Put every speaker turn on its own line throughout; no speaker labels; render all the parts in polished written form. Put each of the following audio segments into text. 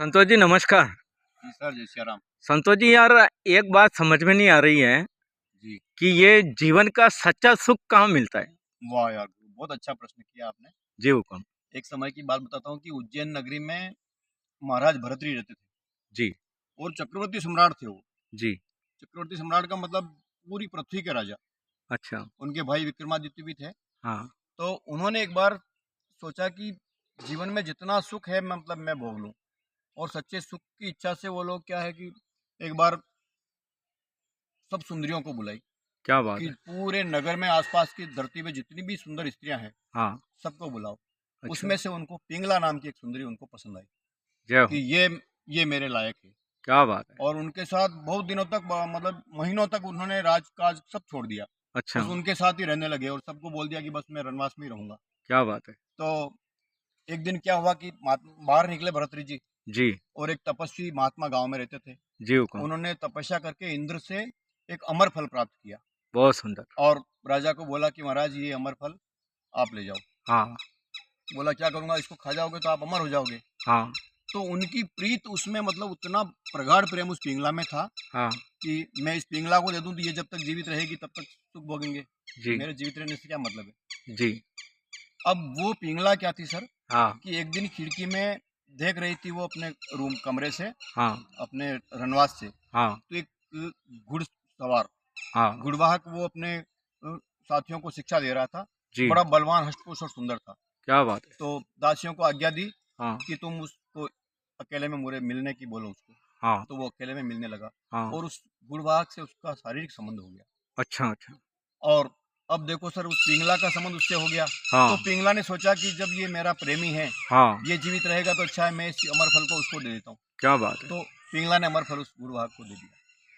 संतोष जी नमस्कार।
जी सर, जय सिया राम।
संतोष जी यार, एक बात समझ में नहीं आ रही है
जी।
कि ये जीवन का सच्चा सुख कहाँ मिलता है?
वाह यार! बहुत अच्छा प्रश्न किया आपने।
जी हुकुम।
एक समय की बात बताता हूँ कि उज्जैन नगरी में महाराज भरतरी रहते थे
जी।
और चक्रवर्ती सम्राट थे वो।
जी।
चक्रवर्ती सम्राट का मतलब पूरी पृथ्वी के राजा।
अच्छा।
उनके भाई विक्रमादित्य भी थे।
हाँ।
तो उन्होंने एक बार सोचा कि जीवन में जितना सुख है मैं भोग लूँ और सच्चे सुख की इच्छा से वो लोग क्या है कि एक बार सब सुंदरियों को बुलाई
क्या बात
कि
है!
पूरे नगर में आस-पास की धरती पे जितनी भी सुंदर स्त्रियाँ हैं,
हाँ।
सबको बुलाओ।
अच्छा।
उसमें से उनको पिंगला नाम की एक सुंदरी उनको पसंद आई
जय
कि
हो!
ये मेरे लायक है
क्या बात है!
और उनके साथ बहुत दिनों तक मतलब महीनों तक उन्होंने राजकाज सब छोड़ दिया।
अच्छा।
बस उनके साथ ही रहने लगे और सबको बोल दिया कि बस मैं रनवास में ही रहूँगा।
क्या बात है!
तो एक दिन क्या हुआ कि बाहर निकले भरतरी जी
जी।
और एक तपस्वी महात्मा गाँव में रहते थे।
जी हुकुम।
उन्होंने तपस्या करके इंद्र से एक अमर फल प्राप्त किया
बहुत सुंदर।
और राजा को बोला कि महाराज ये अमर फल आप ले जाओ।
हाँ।
बोला क्या करूँगा, इसको खा जाओगे तो आप अमर हो जाओगे।
हाँ।
तो उनकी प्रीत उसमें मतलब उतना प्रगाढ़ प्रेम उस पिंगला में था
हाँ।
कि मैं इस पिंगला को दे दूँ तो ये जब तक जीवित रहेगी तब तक सुख भोगेंगे।
जी।
मेरे जीवित रहने से क्या मतलब है।
जी।
अब वो पिंगला क्या थी सर
हाँ।
कि एक दिन खिड़की में देख रही थी वो अपने रूम कमरे से,
हाँ।
अपने रनवास से,
हाँ।
तो एक घुड़सवार
हाँ।
घुड़वाहक वो अपने साथियों को शिक्षा दे रहा था।
जी।
बड़ा बलवान, हष्ट-पुष्ट और सुंदर था।
क्या बात है!
तो दासियों को आज्ञा दी
हाँ।
कि तुम उसको अकेले में मुझे मिलने की बोलो उसको।
हाँ।
तो वो अकेले में मिलने लगा
हाँ।
और उस गुड़वाहक से उसका शारीरिक संबंध हो गया।
अच्छा, अच्छा।
और अब देखो सर, उस पिंगला का संबंध उससे हो गया। तो
हाँ।
पिंगला ने सोचा कि जब ये मेरा प्रेमी है,
हाँ।
ये जीवित रहेगा तो अच्छा है, मैं इस अमर फल को उसको दे देता हूँ।
क्या बात है!
तो पिंगला ने अमर फल उस गुड़वाहक को दे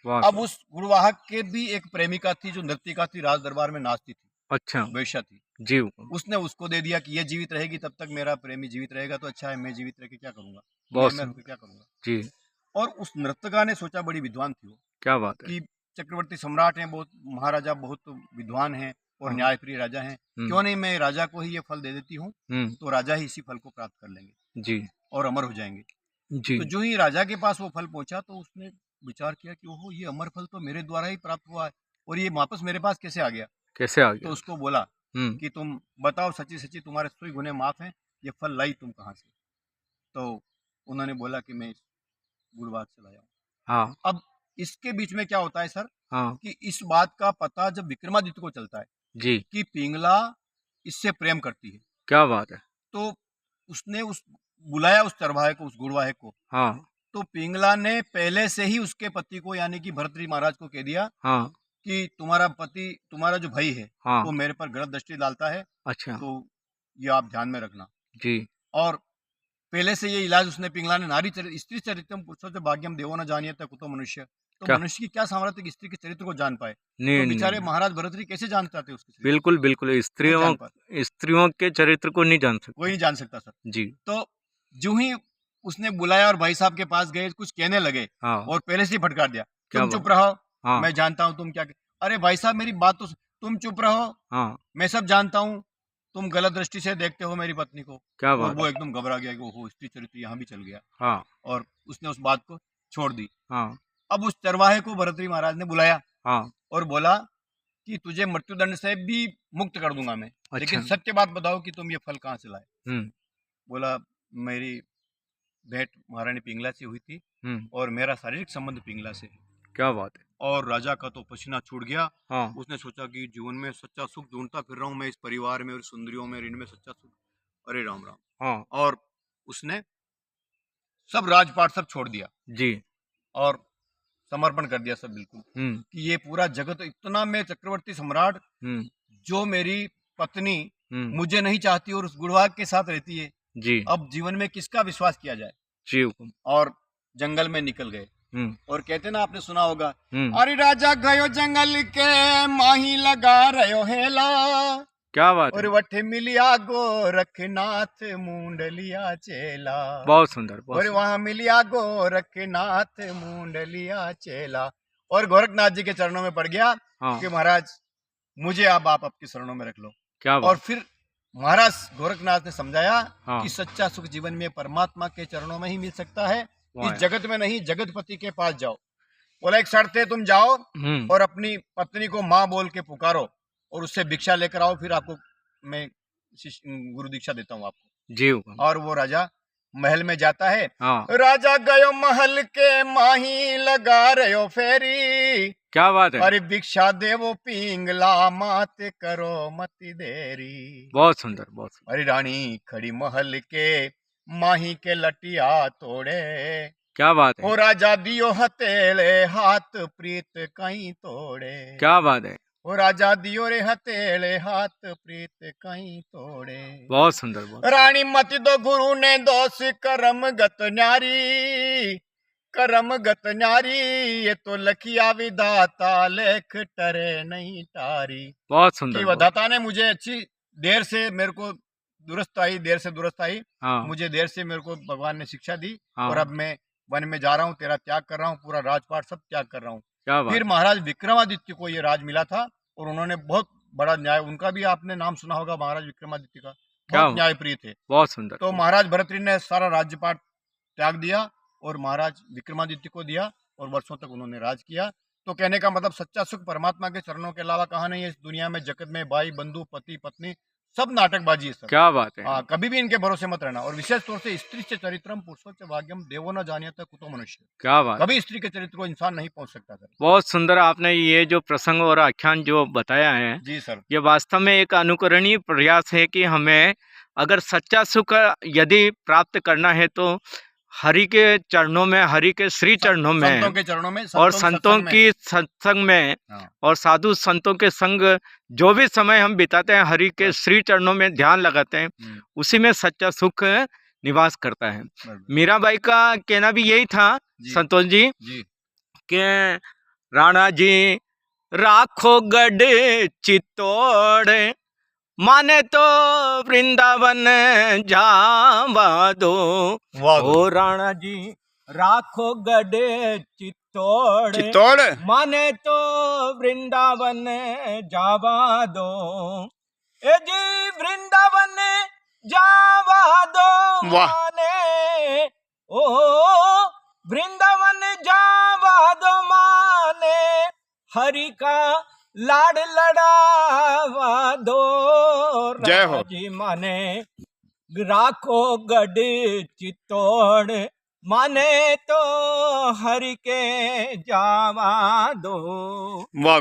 वाह
दिया। अब
सर!
उस गुड़वाहक के भी एक प्रेमिका थी जो नर्तिका थी, राज दरबार में नाचती थी,
अच्छा।
वेश्या थी।
जी हुकुम।
उसने उसको दे दिया कि ये जीवित रहेगी तब तक मेरा प्रेमी जीवित रहेगा तो अच्छा है, मैं जीवित रह के क्या करूँगा? मैं
बहुत
अमर होके
सुंदर।
क्या करूँगा?
जी।
और उस नर्तका ने सोचा, बड़ी विद्वान थी वो,
क्या बात है!
कि चक्रवर्ती सम्राट हैं, बहुत महाराजा बहुत विद्वान हैं और
हाँ।
न्यायप्रिय राजा हैं,
हुँ।
क्यों नहीं मैं राजा को ही ये फल दे देती हूँ,
हुँ।
तो राजा ही इसी फल को प्राप्त कर लेंगे
जी।
और अमर हो जाएँगे।
जी।
तो जो ही राजा के पास वो फल पहुँचा तो उसने विचार किया कि ओहो! ये अमर फल तो मेरे द्वारा ही प्राप्त हुआ है और ये वापस मेरे पास कैसे आ गया?
कैसे आ
तो
गया?
उसको बोला
हुँ।
कि तुम बताओ सच्ची-सच्ची तुम्हारे सुई गुने माफ़ हैं, ये फल लाई तुम कहाँ से? तो उन्होंने बोला कि मैं इस गुड़वाद से लाया हूँ।
हाँ।
अब इसके बीच में क्या होता है सर
हाँ।
कि इस बात का पता जब विक्रमादित्य को चलता है
जी।
कि पिंगला इससे प्रेम करती है,
क्या बात है!
तो उसने उस बुलाया उस चरवाहे को, उस गुड़वाहे को।
हाँ।
तो पिंगला ने पहले से ही उसके पति को यानी कि भर्तृहरि महाराज को कह दिया
हाँ।
कि तुम्हारा पति, तुम्हारा जो भाई है,
हाँ।
वो मेरे पर गलत दृष्टि डालता है,
अच्छा।
तो ये आप ध्यान में रखना।
जी।
और पहले से ये इलाज उसने पिंगला ने स्त्री चरित्रम पुरुषस्य भाग्यम देवो न जानीत कुतो मनुष्य। तो
क्या?
मनुष्य की क्या सामर्थ्य कि स्त्री के चरित्र को जान पाए। तो
नहीं, नहीं,
बेचारे
नहीं।
महाराज भरतरी कैसे जान पाते उसके चरित्र को?
बिल्कुल, बिल्कुल
नहीं
स्त्रियों
जान पाते,
स्त्रियों के चरित्र को नहीं जान
कोई
सकते।
नहीं जान सकता सर।
जी।
तो जो ही उसने बुलाया और भाई साहब के पास गए, कुछ कहने लगे
हाँ।
और पहले से ही फटकार दिया,
क्या
तुम
बात!
चुप रहो,
हाँ।
मैं जानता हूँ तुम क्या अरे भाई साहब मेरी बात तो तुम चुप रहो,
हाँ।
मैं सब जानता हूँ, तुम गलत दृष्टि से देखते हो मेरी पत्नी को।
क्या
और
बात
वो
है!
एकदम घबरा गया कि ओहो! स्त्री चरित्र यहाँ भी चल गया
हाँ।
और उसने उस बात को छोड़ दी।
हाँ।
अब उस चरवाहे को भरतरी महाराज ने बुलाया
हाँ।
और बोला कि तुझे मृत्युदंड से भी मुक्त कर दूँगा मैं, लेकिन
अच्छा।
सत्य बात बताओ कि तुम ये फल कहाँ से लाए?
हुँ।
बोला मेरी भेंट महारानी पिंगला से हुई थी
हुँ।
और मेरा शारीरिक संबंध पिंगला से है।
क्या बात है!
और राजा का तो पसीना छूट गया।
हाँ।
उसने सोचा कि जीवन में सच्चा सुख ढूँढता फिर रहा हूँ मैं इस परिवार में और सुंदरियों में और इनमें सच्चा सुख। अरे राम, राम!
हाँ।
और उसने सब राजपाट सब छोड़ दिया
जी।
और समर्पण कर दिया सब बिल्कुल,
हुँ।
कि ये पूरा जगत इतना मैं चक्रवर्ती सम्राट
हुँ।
जो मेरी पत्नी
हुँ।
मुझे नहीं चाहती और उस गुड़वाग के साथ रहती है,
जी।
अब जीवन में किसका विश्वास किया जाए?
जी हुकुम।
और जंगल में निकल गए
हुँ।
और कहते ना आपने सुना होगा,
हुँ।
अरे राजा गयो जंगल के माही लगा रहो हेला
क्या बात
और
है!
वठे मिलिया गोरखनाथ मुंडलिया चेला
बहुत सुंदर, बहुत
और
सुंदर।
वहां मिलिया गोरखनाथ मुंडलिया चेला और गोरखनाथ जी के चरणों में पड़ गया
हाँ।
कि महाराज मुझे अब आप आपके शरणों में रख लो।
क्या
और
बात!
फिर महाराज गोरखनाथ ने समझाया
हाँ।
कि सच्चा सुख जीवन में परमात्मा के चरणों में ही मिल सकता है,
वाह
इस जगत में नहीं, जगतपति के पास जाओ। बोला एक शर्त है, तुम जाओ और अपनी पत्नी को माँ बोल के पुकारो और उससे भिक्षा लेकर आओ, फिर आपको मैं गुरु दीक्षा देता हूँ आपको।
जी
और वो राजा महल में जाता है।
हाँ।
राजा गयो महल के माही लगा रहो फेरी,
क्या बात है।
अरे भिक्षा देवो पिंगला मात करो मति देरी।
बहुत सुंदर, बहुत सुंदर।
अरे रानी खड़ी महल के माही के लटिया तोड़े,
क्या बात है।
ओ राजा दियो हथेले हाथ प्रीत कहीं तोड़े।
क्या बात है।
ओ राजा दियो रे हथेले हाथ प्रीत कहीं तोड़े।
बहुत सुंदर, बहुत।
रानी मत दो गुरु ने दोष करम गत न्यारी, करम गत न्यारी, ये तो लखिया विधाता लेख टरे नहीं टारी।
बहुत सुंदर।
कि विधाता ने मुझे अच्छी देर से मेरे को दुरुस्त आई, देर से दुरुस्त आई।
हाँ।
मुझे देर से मेरे को भगवान ने शिक्षा दी।
हाँ।
और अब मैं वन में जा रहा हूँ, तेरा त्याग कर रहा हूँ, पूरा राजपाट सब त्याग कर रहा हूँ।
क्या बात।
फिर महाराज विक्रमादित्य को ये राज मिला था और उन्होंने बहुत बड़ा न्याय, उनका भी आपने नाम सुना होगा, महाराज विक्रमादित्य का, बहुत न्यायप्रिय थे।
बहुत सुंदर।
तो महाराज भरतरी ने सारा राज्यपाट त्याग दिया और महाराज विक्रमादित्य को दिया और वर्षों तक उन्होंने राज किया। तो कहने का मतलब सच्चा सुख परमात्मा के चरणों के अलावा कहाँ नहीं है इस दुनिया में, जगत में। भाई बंधु पति पत्नी सब नाटकबाजी है सर।
क्या बात है।
हाँ, कभी भी इनके भरोसे मत रहना। और विशेष तौर से स्त्री से चरित्रम पुरुषों से भाग्यम देवो न जानियत कुतो मनुष्य।
क्या बात।
कभी स्त्री के चरित्र को इंसान नहीं पहुंच सकता सर।
बहुत सुंदर आपने ये जो प्रसंग और आख्यान जो बताया है,
जी सर,
ये वास्तव में एक अनुकरणीय प्रयास है कि हमें अगर सच्चा सुख यदि प्राप्त करना है तो हरि के चरणों में, हरि के श्री चरणों में,
संतों के चरणों में
और संतों की सत्संग में, और साधु संतों के संग जो भी समय हम बिताते हैं हरि के श्री चरणों में ध्यान लगाते हैं, उसी में सच्चा सुख निवास करता है। मीराबाई का कहना भी यही था संतोष जी कि राणा जी राखो गढ़ चित्तौड़, माने तो वृंदावन जावा दो। ओ राणा जी राखो गढ़ चित्तौड़, माने तो वृंदावन जावा दो। ए जी वृंदावन जावा दो, माने ओ वृंदावन जावा दो, माने हरि का लाड लड़ावा दो।
जय हो
जी माने राखो गढ़ चित्तौड़, माने तो हरि के जावा दो।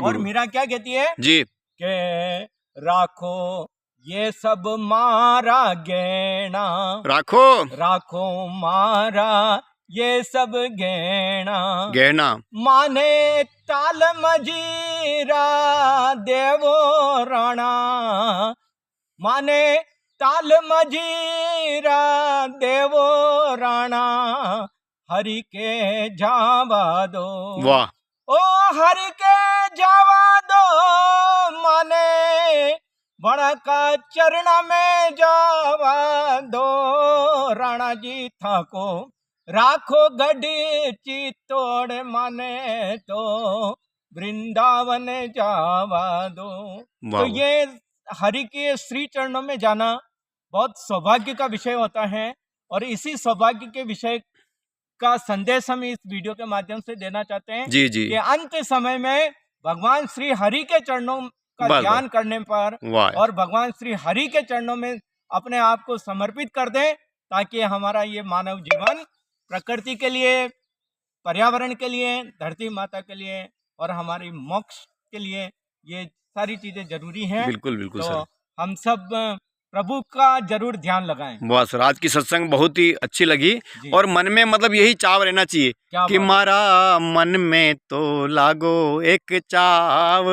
और मीरा क्या कहती है
जी
के राखो ये सब मारा गहना, राखो राखो मारा ये सब गहना, माने ताल मजीरा देवो राणा, माने ताल मजीरा देवो राणा, हरि के जावा दो। वाह। ओ हरि के जावा दो, माने बड़ा का चरण में जावा दो। राणा जी थाको राखो गढ़ चित्तौड़, माने तो वृंदावन जावा दो। तो ये हरि के श्री चरणों में जाना बहुत सौभाग्य का विषय होता है और इसी सौभाग्य के विषय का संदेश हम इस वीडियो के माध्यम से देना चाहते हैं। जी जी। कि अंत समय में भगवान श्री हरि के चरणों का ध्यान करने पर और भगवान श्री हरि के चरणों में अपने आप को समर्पित कर दें, ताकि हमारा ये मानव जीवन प्रकृति के लिए, पर्यावरण के लिए, धरती माता के लिए और हमारी मोक्ष के लिए ये सारी चीजें जरूरी हैं। बिल्कुल बिल्कुल तो सर। हम सब प्रभु का जरूर ध्यान लगाएं। बस आज की सत्संग बहुत ही अच्छी लगी और मन में मतलब यही चाव रहना चाहिए कि मारा मन में तो लागो एक चाव,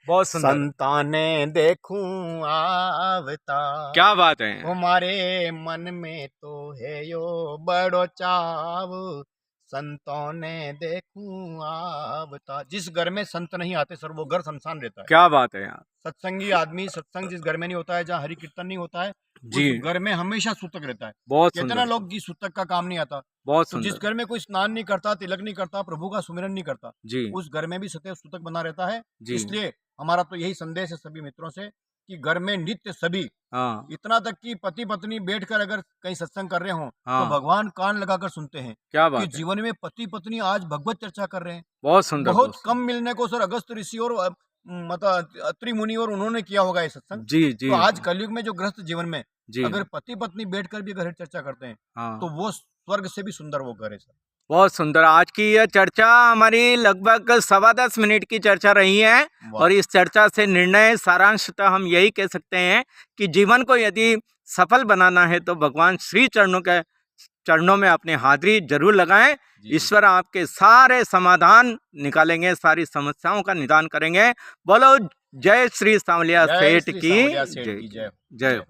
बहुत संताने देखूं आवता। क्या बात है। हमारे मन में तो है यो बड़ो चाव, संतों ने देखूं आवता। जिस घर में संत नहीं आते सर वो घर शमशान रहता है। क्या बात है यार। सत्संगी आदमी, सत्संग जिस घर में नहीं होता है, जहाँ हरि कीर्तन नहीं होता है, जी, उस घर में हमेशा सूतक रहता है। बहुत कितना लोग की सूतक का काम नहीं आता। बहुत तो जिस घर में कोई स्नान नहीं करता, तिलक नहीं करता, प्रभु का सुमिरन नहीं करता, जी, उस घर में भी सदैव सूतक बना रहता है। इसलिए हमारा तो यही संदेश है सभी मित्रों से
कि घर में नित्य सभी,
हाँ
इतना तक कि पति पत्नी बैठकर अगर कहीं सत्संग कर रहे हो
हाँ।
तो भगवान कान लगाकर सुनते हैं
क्या
कि
बात है,
जीवन में पति पत्नी आज भगवत चर्चा कर रहे हैं।
बहुत सुंदर,
बहुत
बहुत
कम मिलने को सर अगस्त ऋषि और मतलब अत्रि मुनि और उन्होंने किया होगा ये सत्संग।
जी जी
तो आज कलयुग में जो गृहस्थ जीवन में
जी,
अगर पति पत्नी बैठकर भी घर चर्चा करते हैं
हाँ
तो वो स्वर्ग से भी सुंदर वो घर है सर।
बहुत सुंदर। आज की यह चर्चा हमारी लगभग 10.25 मिनट की चर्चा रही है
वाह।
और इस चर्चा से निर्णय सारांशतः हम यही कह सकते हैं कि जीवन को यदि सफल बनाना है तो भगवान श्री चरणों में अपनी हाजिरी जरूर लगाएं।
जी।
ईश्वर आपके सारे समाधान निकालेंगे, सारी समस्याओं का निदान करेंगे। बोलो जय श्री सांवलिया
जय
सेठ
श्री
की
सांवलिया सेठ की
जय
जय।
जय।